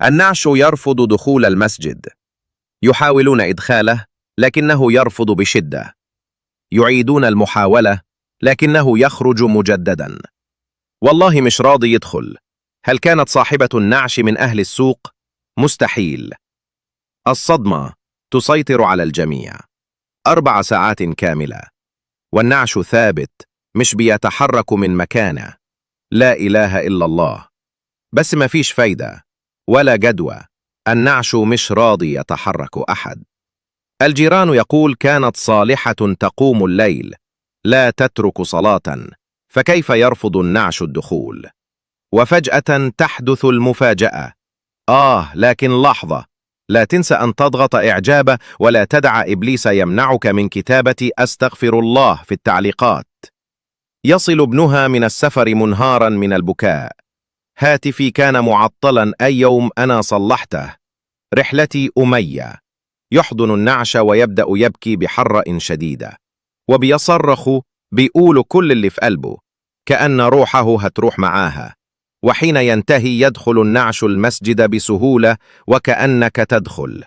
النعش يرفض دخول المسجد. يحاولون إدخاله لكنه يرفض بشدة. يعيدون المحاولة لكنه يخرج مجددا. والله مش راضي يدخل. هل كانت صاحبة النعش من أهل السوق؟ مستحيل. الصدمة تسيطر على الجميع. 4 ساعات كاملة والنعش ثابت، مش بيتحرك من مكانه. لا إله إلا الله. بس ما فيش فايدة ولا جدوى. النعش مش راضي يتحرك أحد. الجيران يقول كانت صالحة تقوم الليل، لا تترك صلاة، فكيف يرفض النعش الدخول؟ وفجأة تحدث المفاجأة. لكن لحظة، لا تنسى أن تضغط إعجاب ولا تدع إبليس يمنعك من كتابة أستغفر الله في التعليقات. يصل ابنها من السفر منهارا من البكاء. هاتفي كان معطلا أي يوم أنا صلحته. رحلتي أمية. يحضن النعش ويبدأ يبكي بحرقة شديدة وبيصرخ، بيقول كل اللي في قلبه، كأن روحه هتروح معاها. وحين ينتهي يدخل النعش المسجد بسهولة وكأنك تدخل.